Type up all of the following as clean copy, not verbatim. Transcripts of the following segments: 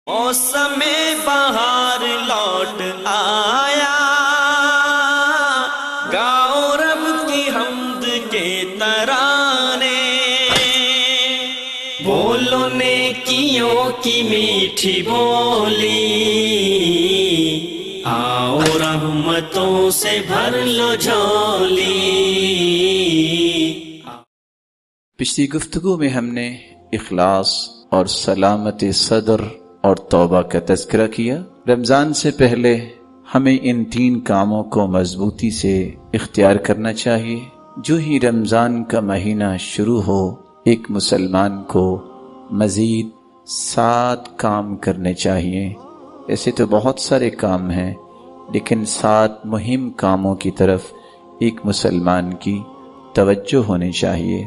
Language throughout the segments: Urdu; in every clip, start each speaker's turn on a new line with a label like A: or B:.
A: موسم بہار لوٹ آیا، گاؤ رب کی حمد کے ترانے، بولو نیکیوں کی میٹھی بولی، آؤ رحمتوں سے بھر لو جھولی۔
B: پچھلی گفتگو میں ہم نے اخلاص اور سلامت صدر اور توبہ کا تذکرہ کیا۔ رمضان سے پہلے ہمیں ان تین کاموں کو مضبوطی سے اختیار کرنا چاہیے۔ جو ہی رمضان کا مہینہ شروع ہو، ایک مسلمان کو مزید 7 کام کرنے چاہیے۔ ایسے تو بہت سارے کام ہیں، لیکن 7 مہم کاموں کی طرف ایک مسلمان کی توجہ ہونی چاہیے۔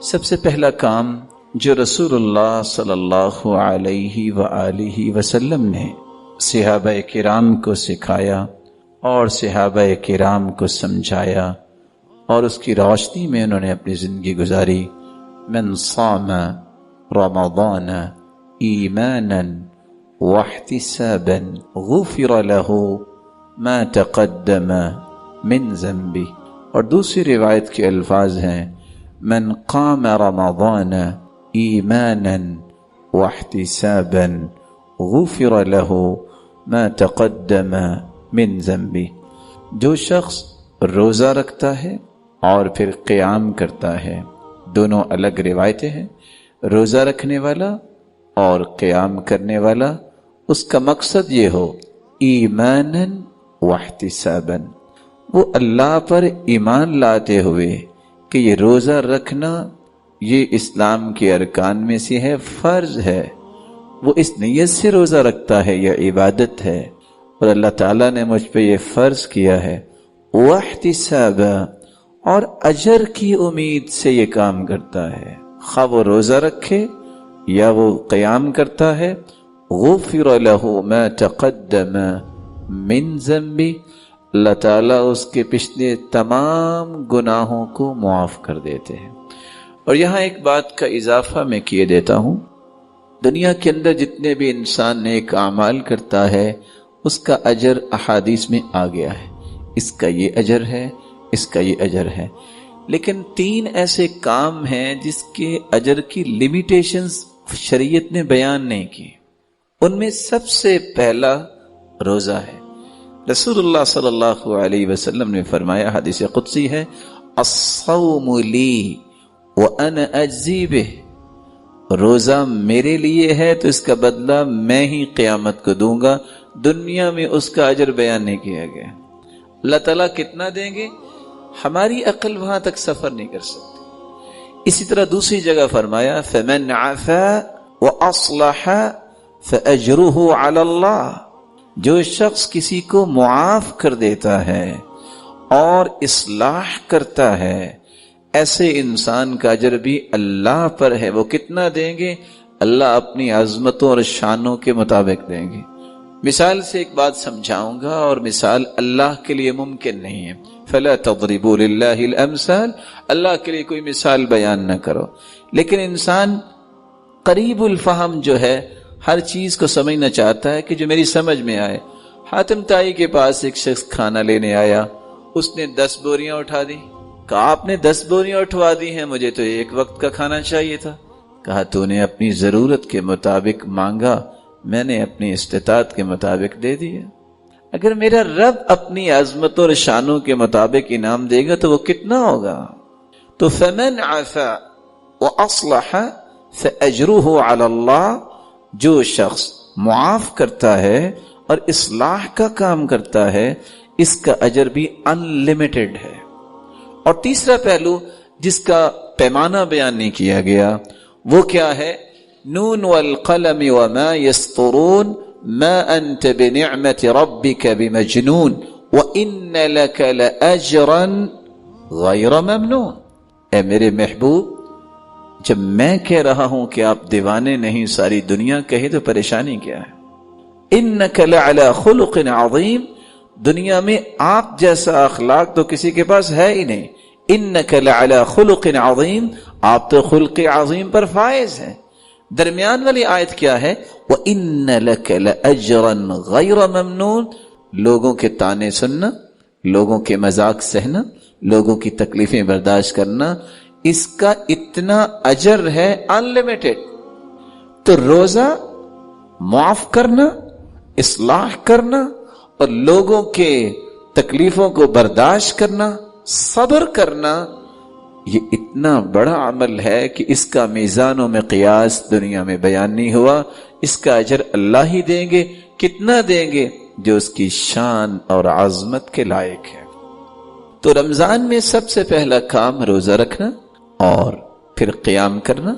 B: سب سے پہلا کام جو رسول اللہ صلی اللہ علیہ وآلہ وسلم نے صحابہ کرام کو سکھایا اور صحابہ کرام کو سمجھایا اور اس کی روشنی میں انہوں نے اپنی زندگی گزاری، من صام رمضان ایمانا واحتسابا غفر له ما تقدم من ذنبه، اور دوسری روایت کے الفاظ ہیں من قام رمضان ایمانا واحتسابا غفر له ما تقدم من ذنبه۔ جو شخص روزہ رکھتا ہے اور پھر قیام کرتا ہے، دونوں الگ روایتیں ہیں، روزہ رکھنے والا اور قیام کرنے والا، اس کا مقصد یہ ہو ایمانا واحتسابا، وہ اللہ پر ایمان لاتے ہوئے کہ یہ روزہ رکھنا یہ اسلام کے ارکان میں سے ہے، فرض ہے، وہ اس نیت سے روزہ رکھتا ہے، یہ عبادت ہے اور اللہ تعالیٰ نے مجھ پہ یہ فرض کیا ہے، واحتسابا، اور اجر کی امید سے یہ کام کرتا ہے، خواہ وہ روزہ رکھے یا وہ قیام کرتا ہے، غفر له ما تقدم من ذنبی، اللہ تعالیٰ اس کے پچھلے تمام گناہوں کو معاف کر دیتے ہیں۔ اور یہاں ایک بات کا اضافہ میں کیے دیتا ہوں، دنیا کے اندر جتنے بھی انسان نیک اعمال کرتا ہے اس کا اجر احادیث میں آ گیا ہے، اس کا یہ اجر ہے، اس کا یہ اجر ہے، لیکن 3 ایسے کام ہیں جس کے اجر کی لیمیٹیشنز شریعت نے بیان نہیں کی۔ ان میں سب سے پہلا روزہ ہے۔ رسول اللہ صلی اللہ علیہ وسلم نے فرمایا، حدیث قدسی ہے، الصوم لی وَأَنَا أَجْزِي بِهِ، روزہ میرے لیے ہے تو اس کا بدلہ میں ہی قیامت کو دوں گا۔ دنیا میں اس کا اجر بیان نہیں کیا گیا۔ اللہ تعالیٰ کتنا دیں گے ہماری عقل وہاں تک سفر نہیں کر سکتی۔ اسی طرح دوسری جگہ فرمایا فَمَنْ عَفَا وَأَصْلَحَ فَأَجْرُهُ عَلَى اللَّهِ، جو شخص کسی کو معاف کر دیتا ہے اور اصلاح کرتا ہے، ایسے انسان کا اجر بھی اللہ پر ہے۔ وہ کتنا دیں گے؟ اللہ اپنی عظمتوں اور شانوں کے مطابق دیں گے۔ مثال سے ایک بات سمجھاؤں گا، اور مثال اللہ کے لیے ممکن نہیں ہے، فَلَا تَضْرِبُوا لِلَّهِ الْأَمْثَالِ، اللہ کے لیے کوئی مثال بیان نہ کرو۔ لیکن انسان قریب الفہم جو ہے ہر چیز کو سمجھنا چاہتا ہے کہ جو میری سمجھ میں آئے۔ حاتم طائی کے پاس ایک شخص کھانا لینے آیا، اس نے 10 بوریاں اٹھا دی۔ کہا آپ نے 10 بوریاں اٹھوا دی ہیں، مجھے تو ایک وقت کا کھانا چاہیے تھا۔ کہا تو نے اپنی ضرورت کے مطابق مانگا، میں نے اپنی استطاعت کے مطابق دے دیا۔ اگر میرا رب اپنی عظمت اور شانوں کے مطابق انعام دے گا تو وہ کتنا ہوگا؟ تو فَمَنْ عَفَا وَأَصْلَحَ فَأَجْرُهُ عَلَى اللَّهِ، جو شخص معاف کرتا ہے اور اصلاح کا کام کرتا ہے، اس کا اجر بھی انلیمیٹڈ ہے۔ اور تیسرا پہلو جس کا پیمانہ بیان نہیں کیا گیا وہ کیا ہے؟ نون والقلم وما يسطرون ما انت بنعمت ربك بمجنون وان لك لاجرا غیر ممنون۔ اے میرے محبوب، جب میں کہہ رہا ہوں کہ آپ دیوانے نہیں، ساری دنیا کہے تو پریشانی کیا ہے؟ انک لعلی خلق عظیم، دنیا میں آپ جیسا اخلاق تو کسی کے پاس ہے ہی نہیں۔ انک لعلی خلق عظیم، آپ تو خلق عظیم پر فائز ہیں۔ درمیان والی آیت کیا ہے؟ وَإِنَّ لَكَ لَأَجْرًا غَيْرَ مَمْنُونَ، لوگوں کے تانے سننا، لوگوں کے مذاق سہنا، لوگوں کی تکلیفیں برداشت کرنا، اس کا اتنا اجر ہے انلمیٹڈ۔ تو روزہ معاف کرنا، اصلاح کرنا اور لوگوں کے تکلیفوں کو برداشت کرنا، صبر کرنا، یہ اتنا بڑا عمل ہے کہ اس کا میزان و مقیاس دنیا میں بیان نہیں ہوا۔ اس کا اجر اللہ ہی دیں گے۔ کتنا دیں گے؟ جو اس کی شان اور عظمت کے لائق ہے۔ تو رمضان میں سب سے پہلا کام روزہ رکھنا اور پھر قیام کرنا۔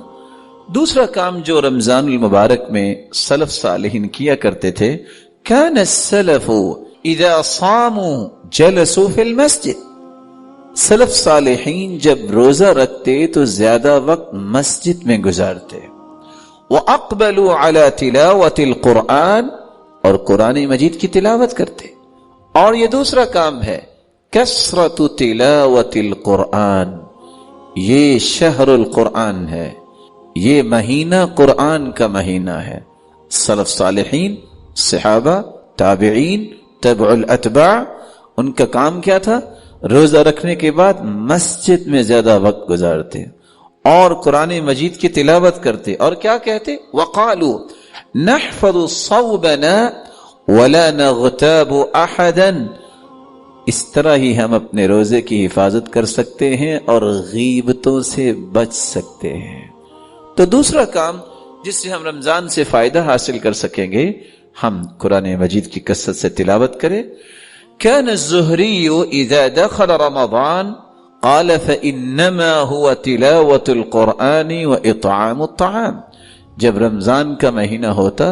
B: دوسرا کام جو رمضان المبارک میں سلف صالحین کیا کرتے تھے، کان السلف اذا صاموا جلسوا فی المسجد، سلف صالحین جب روزہ رکھتے تو زیادہ وقت مسجد میں گزارتے۔ وَأَقْبَلُوا عَلَى تِلَاوَةِ الْقُرْآنِ، اور قرآن مجید کی تلاوت کرتے۔ اور یہ دوسرا کام ہے، کثرۃ تلاوت القرآن، یہ شہر القرآن ہے، یہ مہینہ قرآن کا مہینہ ہے۔ سلف صالحین، صحابہ، تابعین، تبع الاتباع، ان کا کام کیا تھا؟ روزہ رکھنے کے بعد مسجد میں زیادہ وقت گزارتے اور قرآن مجید کی تلاوت کرتے، اور کیا کہتے؟ وَقَالُوا نَحْفَظُ صَوْبَنَا وَلَا نَغْتَابُ أَحَدًا، اس طرح ہی ہم اپنے روزے کی حفاظت کر سکتے ہیں اور غیبتوں سے بچ سکتے ہیں۔ تو دوسرا کام جس سے ہم رمضان سے فائدہ حاصل کر سکیں گے، ہم قرآن مجید کی کثرت سے تلاوت کریں۔ كان الزهري إذا دخل رمضان قال فإنما هو تلاوة القرآن وإطعام الطعام، جب رمضان کا مہینہ ہوتا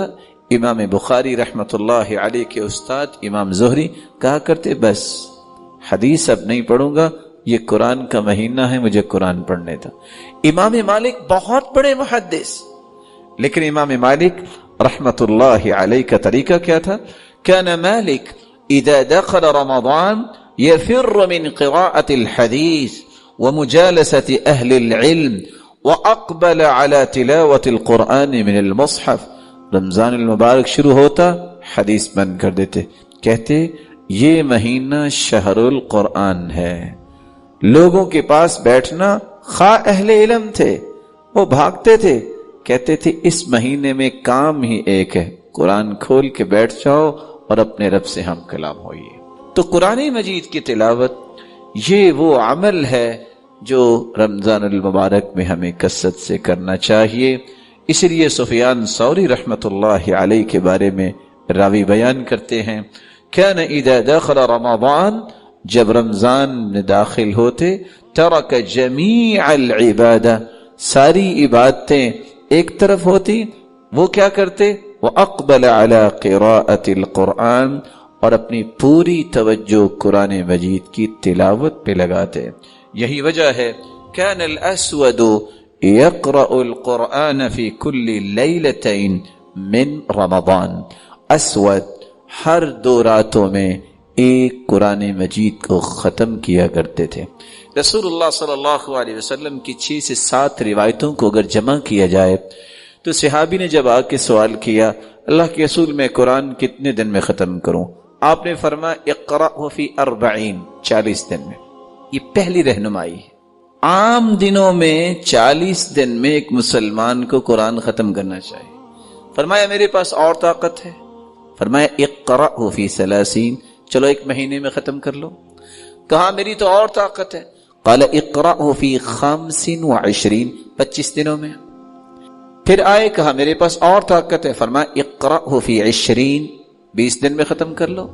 B: امام بخاری رحمت اللہ علیہ کے استاد امام زہری کہا کرتے، بس حدیث اب نہیں پڑھوں گا، یہ قرآن کا مہینہ ہے، مجھے قرآن پڑھنے تھا۔ امام مالک بہت بڑے محدث، لیکن امام مالک رحمت اللہ علیہ کا طریقہ کیا تھا؟ كان مالک اذا دخل رمضان يفر من قراءة الحديث ومجالسة اهل العلم واقبل على تلاوة القرآن من المصحف، رمضان المبارک شروع ہوتا حدیث بند کر دیتے، کہتے یہ مہینہ شہر القرآن ہے۔ لوگوں کے پاس بیٹھنا، خواہ اہل علم تھے وہ بھاگتے تھے، کہتے تھے اس مہینے میں کام ہی ایک ہے، قرآن کھول کے بیٹھ جاؤ اور اپنے رب سے ہم کلام ہوئیے۔ تو قرآن مجید کی تلاوت یہ وہ عمل ہے جو رمضان المبارک میں ہمیں کثرت سے کرنا چاہیے۔ اس لیے سفیان ثوری رحمت اللہ علیہ کے بارے میں راوی بیان کرتے ہیں، كان اذا دخل رمضان، جب رمضان میں داخل ہوتے، ترک جمیع العبادہ، ساری عبادتیں ایک طرف ہوتی، وہ کیا کرتے؟ وَأَقْبَلَ عَلَى قِرَاءَةِ الْقُرْآنِ، اور اپنی پوری توجہ قرآن مجید کی تلاوت پہ لگاتے۔ یہی وجہ ہے كَانَ الْأَسْوَدُ يَقْرَأُ الْقُرْآنَ فِي كُلِّ لَيْلَتَيْن مِّن رمضان، اسود ہر 2 راتوں میں ایک قرآن مجید کو ختم کیا کرتے تھے۔ رسول اللہ صلی اللہ علیہ وسلم کی 6 سے 7 روایتوں کو اگر جمع کیا جائے تو صحابی نے جب آ کے سوال کیا، اللہ کے رسول میں قرآن کتنے دن میں ختم کروں؟ آپ نے فرمایا اقرأہ فی 40، 40 دن میں۔ یہ پہلی رہنمائی ہے۔ عام دنوں میں 40 دن میں ایک مسلمان کو قرآن ختم کرنا چاہیے۔ فرمایا میرے پاس اور طاقت ہے، فرمایا اقرأہ فی 30، چلو 1 مہینے میں ختم کر لو۔ کہا میری تو اور طاقت ہے، قال اقرأہ فی 25، 25 دنوں میں۔ پھر آئے، کہا میرے پاس اور طاقت ہے، فرمایا اقرأہ فی 20، 20 دن میں ختم کر لو۔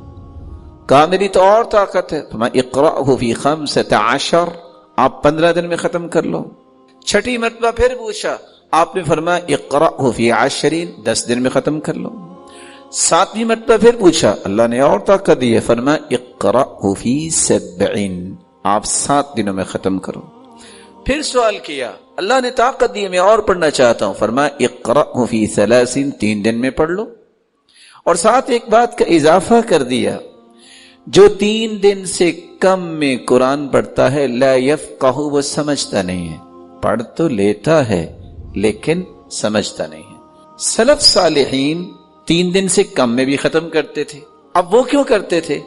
B: کہا میری تو اور طاقت ہے، فرمایا اقرأہ فی 15، آپ 15 دن میں ختم کر لو۔ چھٹی مرتبہ پھر پوچھا، آپ نے فرمایا اقرأہ فی 20، 10 دن میں ختم کر لو۔ 7ویں مرتبہ پھر پوچھا، اللہ نے اور طاقت دی ہے، فرمایا اقرأہ فی 70، آپ 7 دنوں میں ختم کرو۔ پھر سوال کیا، اللہ نے طاقت دی، میں اور پڑھنا چاہتا ہوں، فرمایا اقرأہ فی 30، 3 دن میں پڑھ لو۔ اور ساتھ ایک بات کا اضافہ کر دیا، جو 3 دن سے کم میں قرآن پڑھتا ہے لا یفقہ، وہ سمجھتا نہیں ہے، پڑھ تو لیتا ہے لیکن سمجھتا نہیں ہے۔ سلف صالحین 3 دن سے کم میں بھی ختم کرتے تھے۔ اب وہ کیوں کرتے تھے؟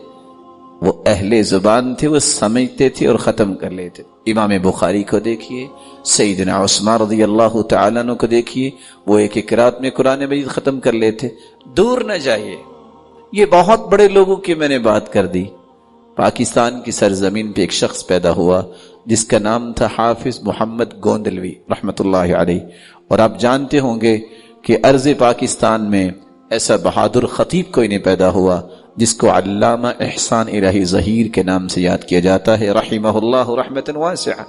B: وہ اہل زبان تھے، وہ سمجھتے تھے اور ختم کر لیتے۔ امام بخاری کو دیکھیے، سیدنا عثمان رضی اللہ تعالیٰ عنہ کو دیکھیے، وہ ایک رات میں قرآن مجید ختم کر لیتے۔ دور نہ جائیے، یہ بہت بڑے لوگوں کی میں نے بات کر دی۔ پاکستان کی سرزمین پہ ایک شخص پیدا ہوا جس کا نام تھا حافظ محمد گوندلوی رحمت اللہ علیہ، اور آپ جانتے ہوں گے کہ ارض پاکستان میں ایسا بہادر خطیب کوئی نہیں پیدا ہوا جس کو علامہ احسان الہی ظہیر کے نام سے یاد کیا جاتا ہے رحمہ اللہ رحمت واسعہ۔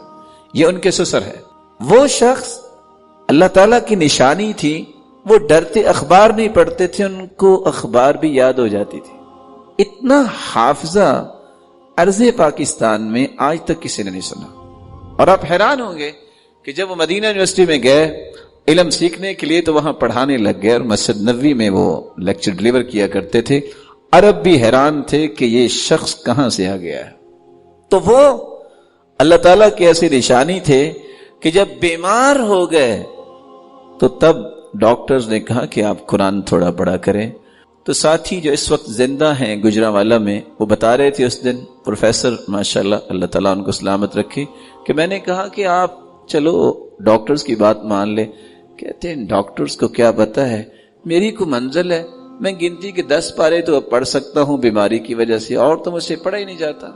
B: یہ ان کے سسر ہے۔ وہ شخص اللہ تعالیٰ کی نشانی تھی، وہ ڈرتے اخبار نہیں پڑھتے تھے، ان کو اخبار بھی یاد ہو جاتی تھی۔ اتنا حافظہ ارض پاکستان میں آج تک کسی نے نہیں سنا۔ اور آپ حیران ہوں گے کہ جب وہ مدینہ یونیورسٹی میں گئے علم سیکھنے کے لیے تو وہاں پڑھانے لگ گئے، اور مسجد نبوی میں وہ لیکچر ڈلیور کیا کرتے تھے۔ عرب بھی حیران تھے کہ یہ شخص کہاں سے آ گیا ہے۔ تو وہ اللہ تعالیٰ کی ایسی نشانی تھے کہ جب بیمار ہو گئے تو تب ڈاکٹرز نے کہا کہ آپ قرآن تھوڑا پڑھا کریں۔ تو ساتھی جو اس وقت زندہ ہیں گجرانوالہ میں، وہ بتا رہے تھے اس دن، پروفیسر ماشاءاللہ اللہ تعالیٰ ان کو سلامت رکھے، کہ میں نے کہا کہ آپ چلو ڈاکٹرز کی بات مان لے۔ کہتے ہیں ڈاکٹرز کو کیا پتا ہے، میری کو منزل ہے، میں گنتی کے 10 پارے تو پڑھ سکتا ہوں بیماری کی وجہ سے، اور تو مجھ سے پڑھا ہی نہیں جاتا۔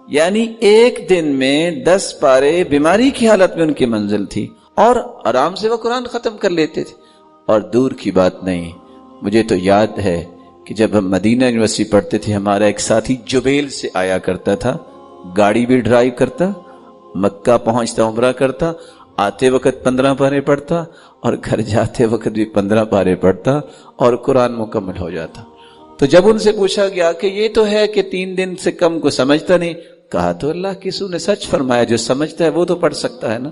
B: یعنی ایک دن میں 10 پارے بیماری کی حالت میں ان کی منزل تھی، اور آرام سے وہ قرآن ختم کر لیتے تھے۔ اور دور کی بات نہیں، مجھے تو یاد ہے کہ جب ہم مدینہ یونیورسٹی پڑھتے تھے، ہمارا ایک ساتھی جبیل سے آیا کرتا تھا، گاڑی بھی ڈرائیو کرتا، مکہ پہنچتا، عمرہ کرتا، آتے وقت 15 پارے پڑھتا، اور گھر جاتے وقت بھی 15 پارے پڑھتا، اور قرآن مکمل ہو جاتا۔ تو جب ان سے پوچھا گیا کہ یہ تو ہے کہ 3 دن سے کم کو سمجھتا نہیں، کہا تو اللہ کی رسول نے سچ فرمایا، جو سمجھتا ہے وہ تو پڑھ سکتا ہے نا،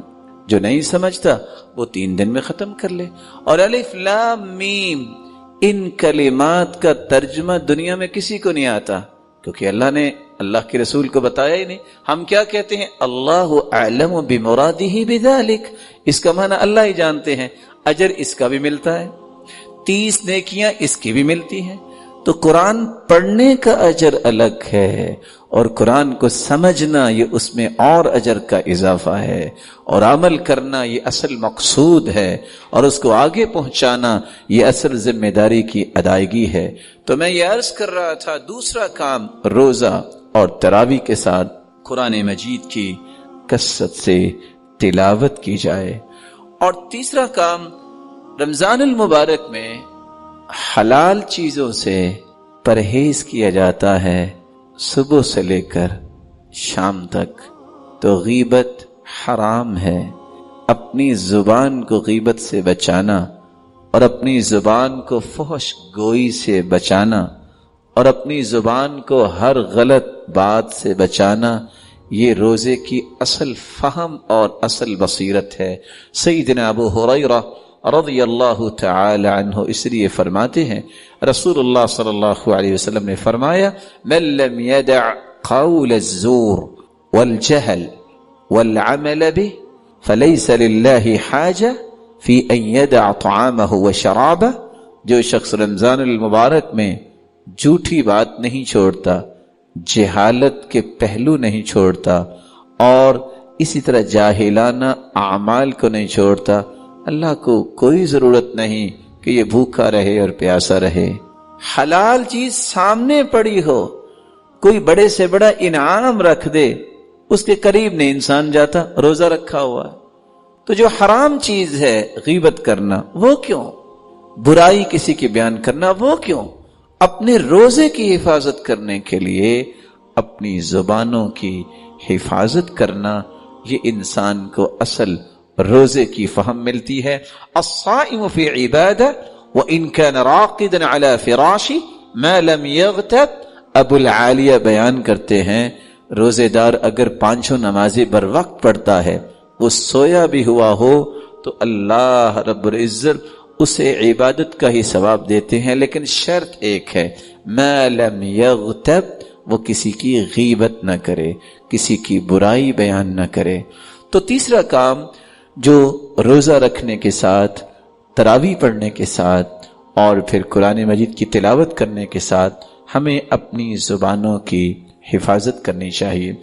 B: جو نہیں سمجھتا وہ 3 دن میں ختم کر لے۔ اور الف لام میم، ان کلمات کا ترجمہ دنیا میں کسی کو نہیں آتا، کیونکہ اللہ نے اللہ کے رسول کو بتایا ہی نہیں۔ ہم کیا کہتے ہیں؟ اللہ اعلم بمرادہ بذلک، اس کا معنی اللہ ہی جانتے ہیں، اجر اس کا بھی ملتا ہے، 30 نیکیاں اس کی بھی ملتی ہیں۔ تو قرآن پڑھنے کا اجر الگ ہے، اور قرآن کو سمجھنا یہ اس میں اور اجر کا اضافہ ہے، اور عمل کرنا یہ اصل مقصود ہے، اور اس کو آگے پہنچانا یہ اصل ذمہ داری کی ادائیگی ہے۔ تو میں یہ عرض کر رہا تھا، دوسرا کام روزہ اور تراویح کے ساتھ قرآن مجید کی کثرت سے تلاوت کی جائے۔ اور تیسرا کام، رمضان المبارک میں حلال چیزوں سے پرہیز کیا جاتا ہے صبح سے لے کر شام تک۔ تو غیبت حرام ہے، اپنی زبان کو غیبت سے بچانا، اور اپنی زبان کو فحش گوئی سے بچانا، اور اپنی زبان کو ہر غلط بات سے بچانا، یہ روزے کی اصل فہم اور اصل بصیرت ہے۔ سیدنا ابو ہریرہ رضی اللہ تعالی عنہ اس لیے فرماتے ہیں، رسول اللہ صلی اللہ علیہ وسلم نے فرمایا، من لم يدع قول الزور والجهل والعمل به فليس لله حاجة في ان يدع طعامه وشرابه۔ جو شخص رمضان المبارک میں جھوٹی بات نہیں چھوڑتا، جہالت کے پہلو نہیں چھوڑتا، اور اسی طرح جاہلانہ اعمال کو نہیں چھوڑتا، اللہ کو کوئی ضرورت نہیں کہ یہ بھوکا رہے اور پیاسا رہے۔ حلال چیز سامنے پڑی ہو، کوئی بڑے سے بڑا انعام رکھ دے، اس کے قریب نہیں انسان جاتا، روزہ رکھا ہوا ہے۔ تو جو حرام چیز ہے غیبت کرنا، وہ کیوں؟ برائی کسی کی بیان کرنا، وہ کیوں؟ اپنے روزے کی حفاظت کرنے کے لیے اپنی زبانوں کی حفاظت کرنا، یہ انسان کو اصل روزے کی فہم ملتی ہے۔ الصائم فی عبادہ وان کان راقدا علی فراشی ما لم یغتب۔ ابو العالیہ بیان کرتے ہیں، روزے دار اگر 5 نمازیں بر وقت پڑھتا ہے، وہ سویا بھی ہوا ہو تو اللہ رب العزت اسے عبادت کا ہی ثواب دیتے ہیں، لیکن شرط ایک ہے، ما لم یغتب، وہ کسی کی غیبت نہ کرے، کسی کی برائی بیان نہ کرے۔ تو تیسرا کام جو روزہ رکھنے کے ساتھ تراویح پڑھنے کے ساتھ اور پھر قرآن مجید کی تلاوت کرنے کے ساتھ ہمیں اپنی زبانوں کی حفاظت کرنی چاہیے،